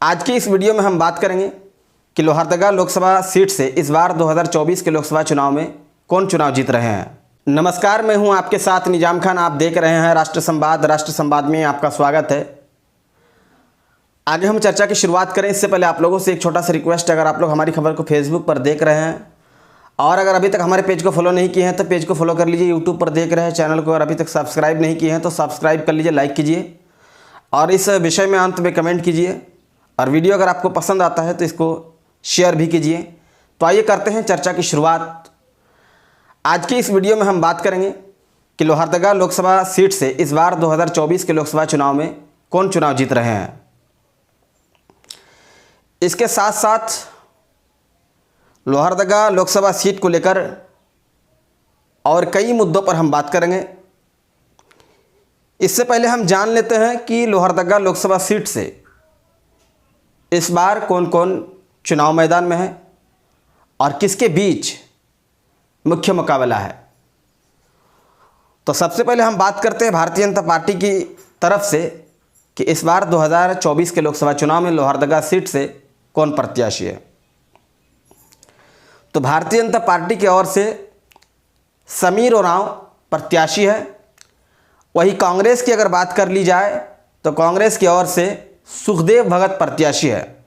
आज की इस वीडियो में हम बात करेंगे कि लोहरदगा लोकसभा सीट से इस बार 2024 के लोकसभा चुनाव में कौन चुनाव जीत रहे हैं। नमस्कार, मैं हूं आपके साथ निजाम खान। आप देख रहे हैं राष्ट्र संवाद। राष्ट्र संवाद में आपका स्वागत है। आगे हम चर्चा की शुरुआत करें इससे पहले आप लोगों से एक छोटा सा रिक्वेस्ट है। अगर आप लोग हमारी खबर को फेसबुक पर देख रहे हैं और अगर अभी तक हमारे पेज को फॉलो नहीं किए हैं तो पेज को फॉलो कर लीजिए। यूट्यूब पर देख रहे हैं चैनल को अगर अभी तक सब्सक्राइब नहीं किए हैं तो सब्सक्राइब कर लीजिए, लाइक कीजिए और इस विषय में अंत में कमेंट कीजिए। और वीडियो अगर आपको पसंद आता है तो इसको शेयर भी कीजिए। तो आइए करते हैं चर्चा की शुरुआत। आज की इस वीडियो में हम बात करेंगे कि लोहरदगा लोकसभा सीट से इस बार 2024 के लोकसभा चुनाव में कौन चुनाव जीत रहे हैं। इसके साथ साथ लोहरदगा लोकसभा सीट को लेकर और कई मुद्दों पर हम बात करेंगे। इससे पहले हम जान लेते हैं कि लोहरदगा लोकसभा सीट से इस बार कौन कौन चुनाव मैदान में है और किसके बीच मुख्य मुकाबला है। तो सबसे पहले हम बात करते हैं भारतीय जनता पार्टी की तरफ से कि इस बार 2024 के लोकसभा चुनाव में लोहरदगा सीट से कौन प्रत्याशी है। तो भारतीय जनता पार्टी की ओर से समीर उरांव प्रत्याशी है। वही कांग्रेस की अगर बात कर ली जाए तो कांग्रेस की ओर से सुखदेव भगत प्रत्याशी है।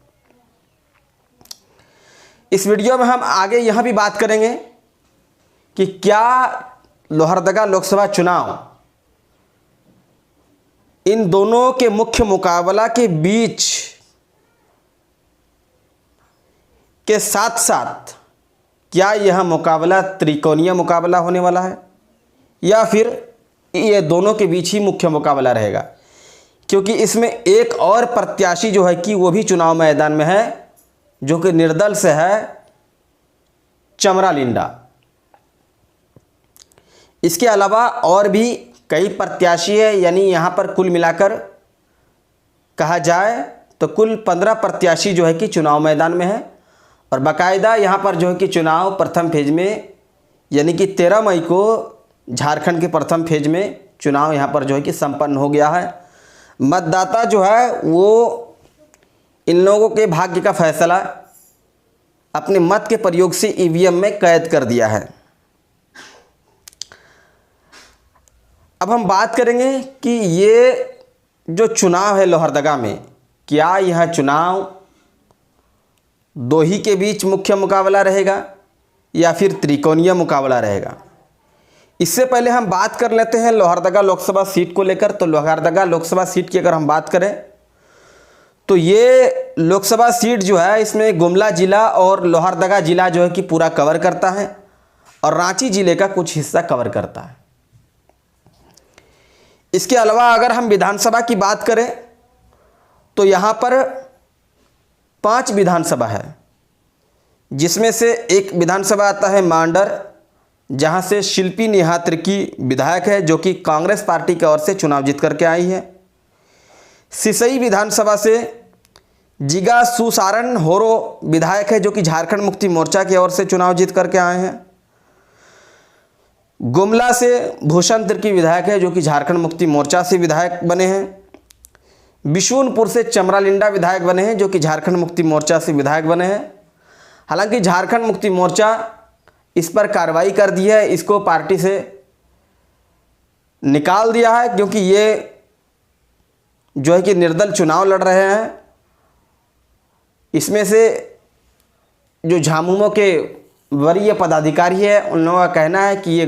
इस वीडियो में हम आगे यह भी बात करेंगे कि क्या लोहरदगा लोकसभा चुनाव इन दोनों के मुख्य मुकाबला के बीच के साथ साथ क्या यह मुकाबला त्रिकोणीय मुकाबला होने वाला है या फिर ये दोनों के बीच ही मुख्य मुकाबला रहेगा। क्योंकि इसमें एक और प्रत्याशी जो है कि वो भी चुनाव मैदान में है जो कि निर्दल से है, चमरालिंडा। इसके अलावा और भी कई प्रत्याशी है, यानी यहाँ पर कुल मिलाकर कहा जाए तो कुल 15 प्रत्याशी जो है कि चुनाव मैदान में है। और बाकायदा यहाँ पर जो है कि चुनाव प्रथम फेज में यानी कि 13 मई को झारखंड के प्रथम फेज में चुनाव यहाँ पर जो है कि संपन्न हो गया है। मतदाता जो है वो इन लोगों के भाग्य का फैसला अपने मत के प्रयोग से ईवीएम में कैद कर दिया है। अब हम बात करेंगे कि ये जो चुनाव है लोहरदगा में, क्या यह चुनाव दो ही के बीच मुख्य मुकाबला रहेगा या फिर त्रिकोणीय मुकाबला रहेगा। इससे पहले हम बात कर लेते हैं लोहरदगा लोकसभा सीट को लेकर। तो लोहरदगा लोकसभा सीट की अगर हम बात करें तो ये लोकसभा सीट जो है इसमें गुमला जिला और लोहरदगा जिला जो है कि पूरा कवर करता है और रांची जिले का कुछ हिस्सा कवर करता है। इसके अलावा अगर हम विधानसभा की बात करें तो यहाँ पर 5 विधानसभा है, जिसमें से एक विधानसभा आता है मांडर, जहाँ से शिल्पी नेहा तिर्की विधायक है जो कि कांग्रेस पार्टी की ओर से चुनाव जीत करके आई है। सिसई विधानसभा से जिगा सुसारन होरो विधायक है जो कि झारखंड मुक्ति मोर्चा की ओर से चुनाव जीत करके आए हैं। गुमला से भूषण तिर्की विधायक है जो कि झारखंड मुक्ति मोर्चा से विधायक बने हैं। बिशुनपुर से चमरालिंडा विधायक बने हैं जो कि झारखंड मुक्ति मोर्चा से विधायक बने हैं। हालांकि झारखंड मुक्ति मोर्चा इस पर कार्रवाई कर दी है, इसको पार्टी से निकाल दिया है क्योंकि ये जो है कि निर्दल चुनाव लड़ रहे हैं। इसमें से जो झामुमो के वरीय पदाधिकारी है उन लोगों का कहना है कि ये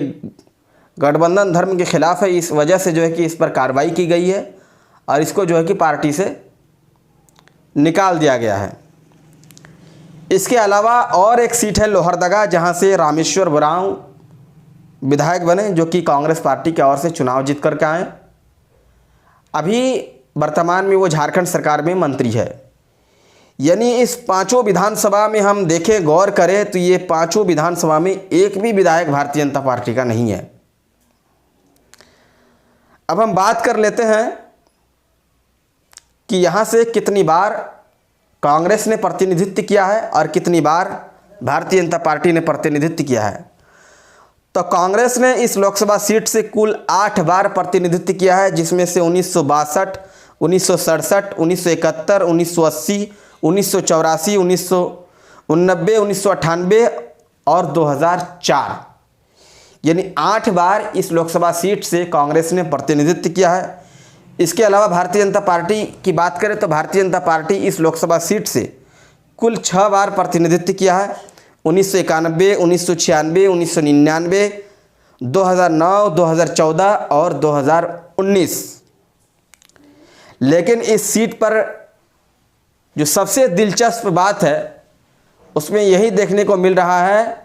गठबंधन धर्म के खिलाफ है, इस वजह से जो है कि इस पर कार्रवाई की गई है और इसको जो है कि पार्टी से निकाल दिया गया है। इसके अलावा और एक सीट है लोहरदगा, जहां से रामेश्वर उरांव विधायक बने जो कि कांग्रेस पार्टी की ओर से चुनाव जीत करके आए। अभी वर्तमान में वो झारखंड सरकार में मंत्री है। यानी इस 5 विधानसभा में हम देखें, गौर करें तो ये 5 विधानसभा में एक भी विधायक भारतीय जनता पार्टी का नहीं है। अब हम बात कर लेते हैं कि यहाँ से कितनी बार कांग्रेस ने प्रतिनिधित्व किया है और कितनी बार भारतीय जनता पार्टी ने प्रतिनिधित्व किया है। तो कांग्रेस ने इस लोकसभा सीट से कुल 8 बार प्रतिनिधित्व किया है, जिसमें से 1962, 1967, 1971, 1980, 1984, 1989, 1998 और 2004, यानी 8 बार इस लोकसभा सीट से कांग्रेस ने प्रतिनिधित्व किया है। इसके अलावा भारतीय जनता पार्टी की बात करें तो भारतीय जनता पार्टी इस लोकसभा सीट से कुल 6 बार प्रतिनिधित्व किया है। 1991, 1996, 1999, 2009, 2014 और 2019। लेकिन इस सीट पर जो सबसे दिलचस्प बात है उसमें यही देखने को मिल रहा है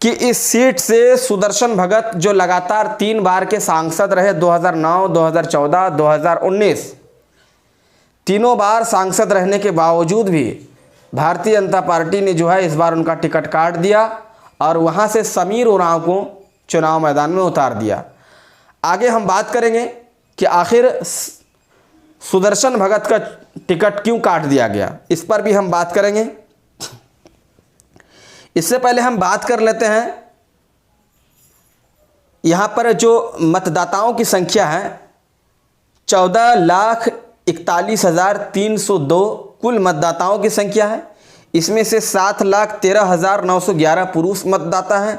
कि इस सीट से सुदर्शन भगत जो लगातार 3 बार के सांसद रहे, 2009, 2014, 2019, तीनों बार सांसद रहने के बावजूद भी भारतीय जनता पार्टी ने जो है इस बार उनका टिकट काट दिया और वहां से समीर उरांव को चुनाव मैदान में उतार दिया। आगे हम बात करेंगे कि आखिर सुदर्शन भगत का टिकट क्यों काट दिया गया, इस पर भी हम बात करेंगे। इससे पहले हम बात कर लेते हैं यहाँ पर जो मतदाताओं की संख्या है 14,41,302 कुल मतदाताओं की संख्या है। इसमें से 7,13,911 पुरुष मतदाता हैं,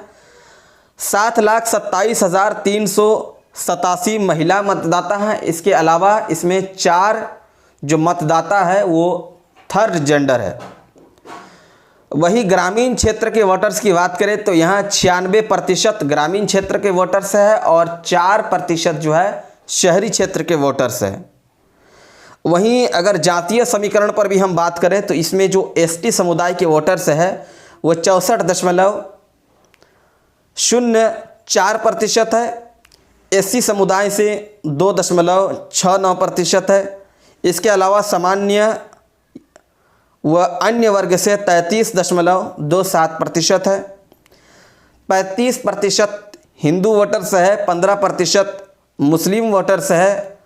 7,27,387 महिला मतदाता हैं। इसके अलावा इसमें 4 जो मतदाता है वो थर्ड जेंडर है। वही ग्रामीण क्षेत्र के वोटर्स की बात करें तो यहाँ 96% ग्रामीण क्षेत्र के वोटर्स है और 4% जो है शहरी क्षेत्र के वोटर्स है। वहीं अगर जातीय समीकरण पर भी हम बात करें तो इसमें जो एसटी समुदाय के वोटर्स है वो 64.04% है। एससी समुदाय से 2.69% है। इसके अलावा सामान्य व अन्य वर्ग से 33.27% है। 35% हिंदू वोटर्स है, 15% मुस्लिम वोटर्स है,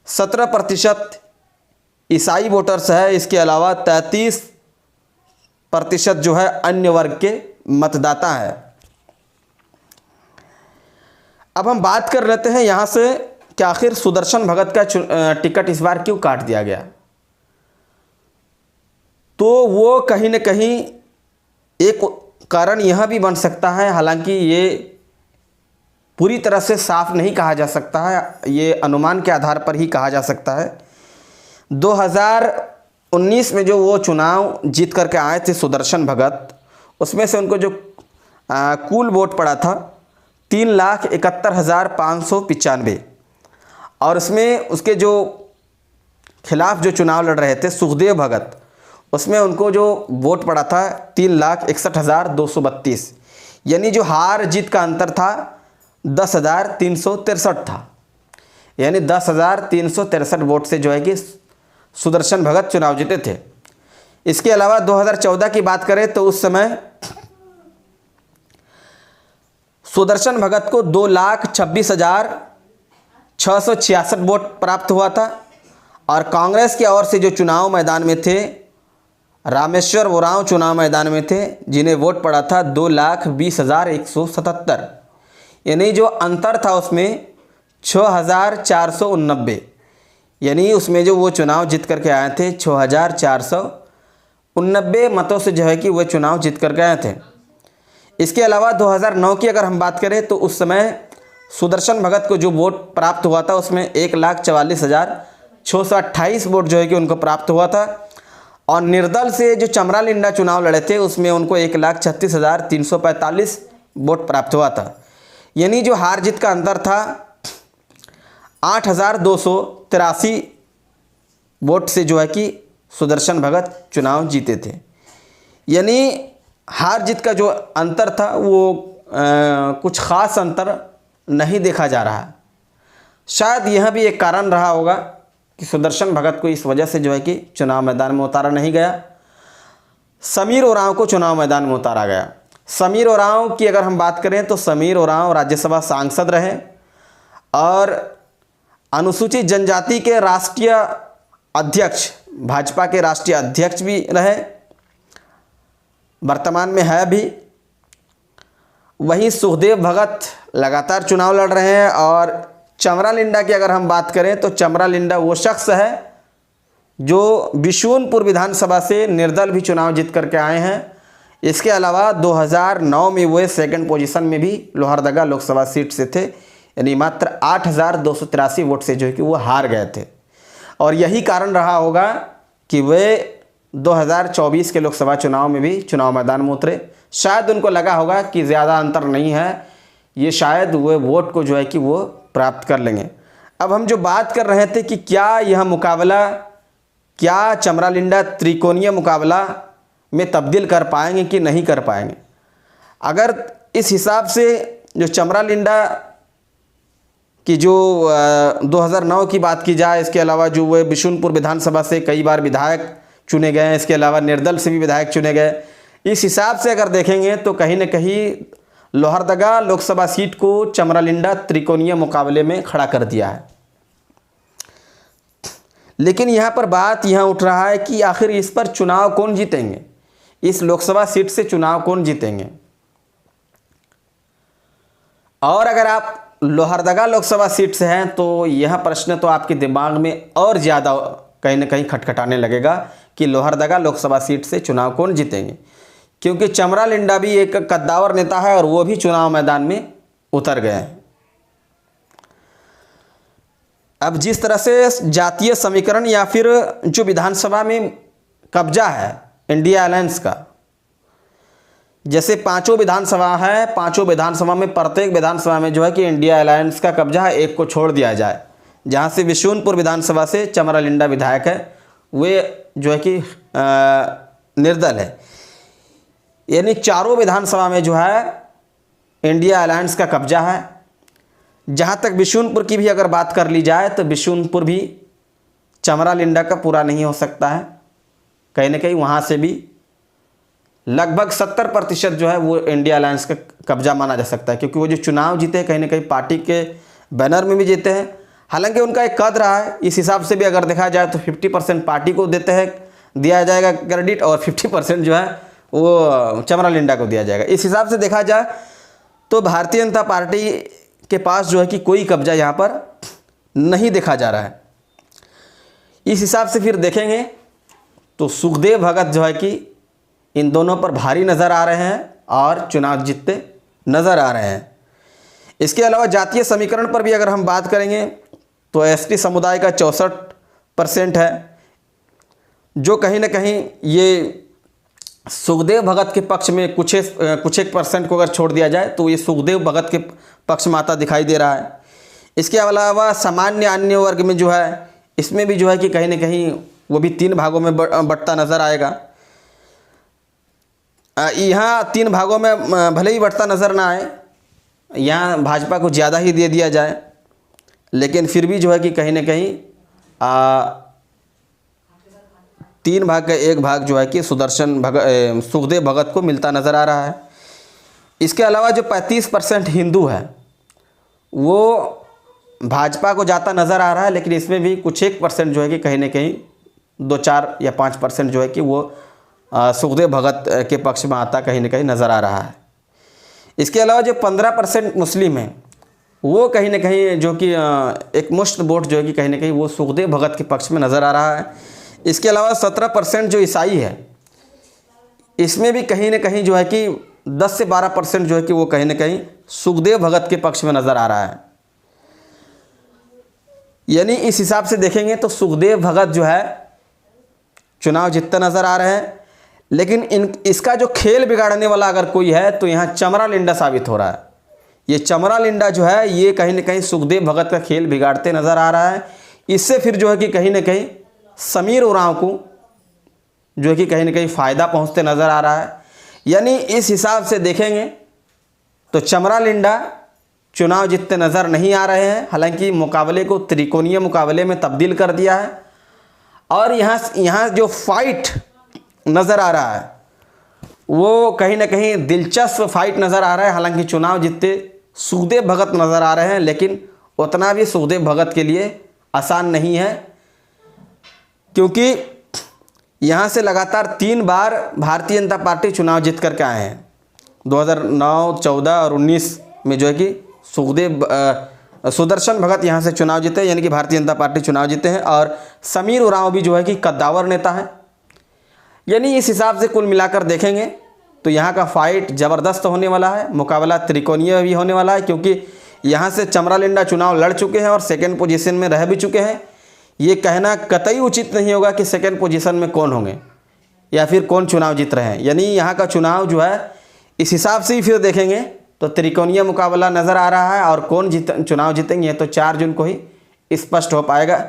17% ईसाई वोटर्स है। इसके अलावा 33% जो है अन्य वर्ग के मतदाता है। अब हम बात कर लेते हैं यहाँ से कि आखिर सुदर्शन भगत का टिकट इस बार क्यों काट दिया गया। तो वो कहीं न कहीं एक कारण यह भी बन सकता है, हालांकि ये पूरी तरह से साफ नहीं कहा जा सकता है, ये अनुमान के आधार पर ही कहा जा सकता है। 2019 में जो वो चुनाव जीत करके आए थे सुदर्शन भगत, उसमें से उनको जो कुल वोट पड़ा था 3,71,595 और उसमें उसके जो खिलाफ जो चुनाव लड़ रहे थे सुखदेव भगत, उसमें उनको जो वोट पड़ा था 3,61,232, यानी जो हार जीत का अंतर था 10,363 था। यानी 10,363 वोट से जो है कि सुदर्शन भगत चुनाव जीते थे। इसके अलावा 2014 की बात करें तो उस समय सुदर्शन भगत को 2,26,666 वोट प्राप्त हुआ था और कांग्रेस की ओर से जो चुनाव मैदान में थे रामेश्वर उरांव चुनाव मैदान में थे, जिन्हें वोट पड़ा था 2,20,177, यानी जो अंतर था उसमें 6,489, यानी उसमें जो वो चुनाव जीत करके आए थे 6,489 मतों से जो है कि वो चुनाव जीत कर गए थे। इसके अलावा 2009 की अगर हम बात करें तो उस समय सुदर्शन भगत को जो वोट प्राप्त हुआ था उसमें 1,44,628 वोट जो है कि उनको प्राप्त हुआ था और निर्दल से जो चमरा लिंडा चुनाव लड़े थे उसमें उनको 1,36,345 वोट प्राप्त हुआ था। यानी जो हार जीत का अंतर था 8,283 वोट से जो है कि सुदर्शन भगत चुनाव जीते थे। यानी हार जीत का जो अंतर था वो कुछ ख़ास अंतर नहीं देखा जा रहा। शायद यह भी एक कारण रहा होगा कि सुदर्शन भगत को इस वजह से जो है कि चुनाव मैदान में उतारा नहीं गया। समीर उरांव को चुनाव मैदान में उतारा गया। समीर उरांव की अगर हम बात करें तो समीर उरांव राज्यसभा सांसद रहे और अनुसूचित जनजाति के राष्ट्रीय अध्यक्ष, भाजपा के राष्ट्रीय अध्यक्ष भी रहे, वर्तमान में है भी। वहीं सुखदेव भगत लगातार चुनाव लड़ रहे हैं और चमरालिंडा की अगर हम बात करें तो चमरालिंडा वो शख्स है जो बिशुनपुर विधानसभा से निर्दल भी चुनाव जीत करके आए हैं। इसके अलावा 2009 में वो सेकंड पोजीशन में भी लोहरदगा लोकसभा सीट से थे, यानी मात्र 8,283 वोट से जो है कि वो हार गए थे। और यही कारण रहा होगा कि वे 2024 के लोकसभा चुनाव में भी चुनाव मैदान में उतरे। शायद उनको लगा होगा कि ज़्यादा अंतर नहीं है, ये शायद वो वोट को जो है कि वो प्राप्त कर लेंगे। अब हम जो बात कर रहे थे कि क्या यह मुकाबला, क्या चमरालिंडा त्रिकोणीय मुकाबला में तब्दील कर पाएंगे कि नहीं कर पाएंगे। अगर इस हिसाब से जो चमरालिंडा की जो 2009 की बात की जाए, इसके अलावा जो वे बिशुनपुर विधानसभा से कई बार विधायक चुने गए हैं, इसके अलावा निर्दल से भी विधायक चुने गए, इस हिसाब से अगर देखेंगे तो कहीं न कहीं लोहरदगा लोकसभा सीट को चमरालिंडा त्रिकोणीय मुकाबले में खड़ा कर दिया है। लेकिन यहाँ पर बात यहाँ उठ रहा है कि आखिर इस पर चुनाव कौन जीतेंगे, इस लोकसभा सीट से चुनाव कौन जीतेंगे। और अगर आप लोहरदगा लोकसभा सीट से हैं तो यह प्रश्न तो आपके दिमाग में और ज़्यादा कहीं ना कहीं खटखटाने लगेगा कि लोहरदगा लोकसभा सीट से चुनाव कौन जीतेंगे, क्योंकि चमरालिंडा भी एक कद्दावर नेता है और वो भी चुनाव मैदान में उतर गए हैं। अब जिस तरह से जातीय समीकरण या फिर जो विधानसभा में कब्जा है इंडिया अलायंस का, जैसे पांचों विधानसभा है, पांचों विधानसभा में प्रत्येक विधानसभा में जो है कि इंडिया अलायंस का कब्जा है, एक को छोड़ दिया जाए। जहां से बिशुनपुर विधानसभा से चमरालिंडा विधायक है, वे जो है कि निर्दल है, यानी चारों विधानसभा में जो है इंडिया अलायंस का कब्जा है। जहाँ तक बिशुनपुर की भी अगर बात कर ली जाए तो बिशुनपुर भी चमरालिंडा का पूरा नहीं हो सकता है, कहीं ना कहीं वहाँ से भी लगभग 70% जो है वो इंडिया अलायंस का कब्जा माना जा सकता है, क्योंकि वो जो चुनाव जीते हैं कहीं ना कहीं पार्टी के बैनर में भी जीते हैं। हालांकि उनका एक कद रहा है, इस हिसाब से भी अगर देखा जाए तो 50% पार्टी को देते हैं, दिया जाएगा क्रेडिट, और 50% जो है वो चमरालिंडा को दिया जाएगा। इस हिसाब से देखा जाए तो भारतीय जनता पार्टी के पास जो है कि कोई कब्जा यहाँ पर नहीं देखा जा रहा है। इस हिसाब से फिर देखेंगे तो सुखदेव भगत जो है कि इन दोनों पर भारी नज़र आ रहे हैं और चुनाव जीतते नज़र आ रहे हैं। इसके अलावा जातीय समीकरण पर भी अगर हम बात करेंगे तो एसटी समुदाय का 64% है, जो कहीं ना कहीं ये सुखदेव भगत के पक्ष में कुछ एक परसेंट को अगर छोड़ दिया जाए तो ये सुखदेव भगत के पक्ष में आता दिखाई दे रहा है। इसके अलावा सामान्य अन्य वर्ग में जो है, इसमें भी जो है कि कहीं ना कहीं वो भी 3 भागों में बंटता नज़र आएगा। यहाँ 3 भागों में भले ही बंटता नज़र ना आए, यहाँ भाजपा को ज़्यादा ही दे दिया जाए, लेकिन फिर भी जो है कि कहीं ना कहीं 3 भाग का 1 भाग जो है कि सुखदेव भगत को मिलता नज़र आ रहा है। इसके अलावा जो 35% हिंदू है वो भाजपा को जाता नज़र आ रहा है, लेकिन इसमें भी कुछ 1% जो है कि कहीं ना कहीं 2-4 या 5% जो है कि वो सुखदेव भगत के पक्ष में आता कहीं ना कहीं नज़र आ रहा है। इसके अलावा जो 15% मुस्लिम हैं वो कहीं ना कहीं जो कि एक मुश्त वोट जो है कि कहीं ना कहीं वो सुखदेव भगत के पक्ष में नज़र आ रहा है। इसके अलावा 17% जो ईसाई है, इसमें भी कहीं ना कहीं जो है कि 10 से 12% जो है कि वो कहीं ना कहीं सुखदेव भगत के पक्ष में नज़र आ रहा है। यानी इस हिसाब से देखेंगे तो सुखदेव भगत जो है चुनाव जीतते नज़र आ रहे हैं, लेकिन इसका जो खेल बिगाड़ने वाला अगर कोई है तो यहाँ चमरालिंडा साबित हो रहा है। ये चमरालिंडा जो है ये कहीं ना कहीं सुखदेव भगत का खेल बिगाड़ते नज़र आ रहा है। इससे फिर जो है कि कहीं ना कहीं समीर उरांव को जो है कि कहीं ना कहीं फ़ायदा पहुंचते नज़र आ रहा है। यानी इस हिसाब से देखेंगे तो चमरालिंडा चुनाव जीतते नज़र नहीं आ रहे हैं। हालांकि मुकाबले को त्रिकोणीय मुकाबले में तब्दील कर दिया है और यहाँ जो फाइट नज़र आ रहा है वो कहीं ना कहीं दिलचस्प फाइट नज़र आ रहा है। हालांकि चुनाव जीतते सुखदेव भगत नज़र आ रहे हैं, लेकिन उतना भी सुखदेव भगत के लिए आसान नहीं है, क्योंकि यहाँ से लगातार 3 बार भारतीय जनता पार्टी चुनाव जीत करके आए हैं। 2009, 14 और 19 में जो है कि सुखदेव सुदर्शन भगत यहाँ से चुनाव जीते, यानी कि भारतीय जनता पार्टी चुनाव जीते हैं। और समीर उरांव भी जो है कि कद्दावर नेता है। यानी इस हिसाब से कुल मिलाकर देखेंगे तो यहाँ का फाइट ज़बरदस्त होने वाला है, मुकाबला त्रिकोणीय भी होने वाला है, क्योंकि यहाँ से चमरालिंडा चुनाव लड़ चुके हैं और सेकंड पोजीशन में रह भी चुके हैं। ये कहना कतई उचित नहीं होगा कि सेकंड पोजीशन में कौन होंगे या फिर कौन चुनाव जीत रहे हैं। यानी यहाँ का चुनाव जो है इस हिसाब से ही फिर देखेंगे तो त्रिकोणीय मुकाबला नज़र आ रहा है। और कौन चुनाव जीतेंगे तो 4 जून को ही स्पष्ट हो पाएगा।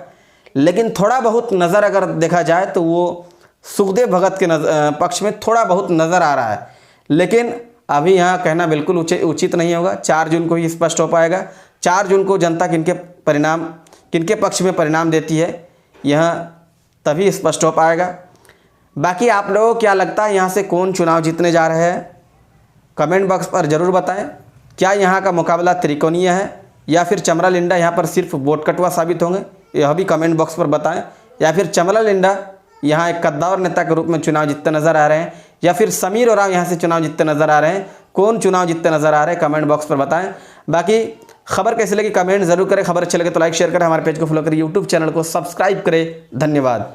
लेकिन थोड़ा बहुत नज़र अगर देखा जाए तो वो सुखदेव भगत के पक्ष में थोड़ा बहुत नज़र आ रहा है। लेकिन अभी यहाँ कहना बिल्कुल उचित नहीं होगा। 4 जून को ही स्पष्ट हो पाएगा। 4 जून को जनता किनके पक्ष में परिणाम देती है यह तभी स्पष्ट हो पाएगा। बाकी आप लोगों को क्या लगता है यहाँ से कौन चुनाव जीतने जा रहे हैं, कमेंट बॉक्स पर ज़रूर बताएं। क्या यहाँ का मुकाबला त्रिकोणीय है या फिर चमरालिंडा यहाँ पर सिर्फ वोट कटवा साबित होंगे, यह भी कमेंट बॉक्स पर बताएं। या फिर चमरालिंडा यहाँ एक कद्दावर नेता के रूप में चुनाव जीतते नज़र आ रहे हैं, या फिर समीर उरांव यहाँ से चुनाव जीतते नज़र आ रहे हैं। कौन चुनाव जीतते नज़र आ रहे हैं कमेंट बॉक्स पर बताएं। बाकी खबर कैसे लगी कमेंट ज़रूर करें। खबर अच्छी लगे तो लाइक शेयर करें, हमारे पेज को फॉलो करें, यूट्यूब चैनल को सब्सक्राइब करें। धन्यवाद।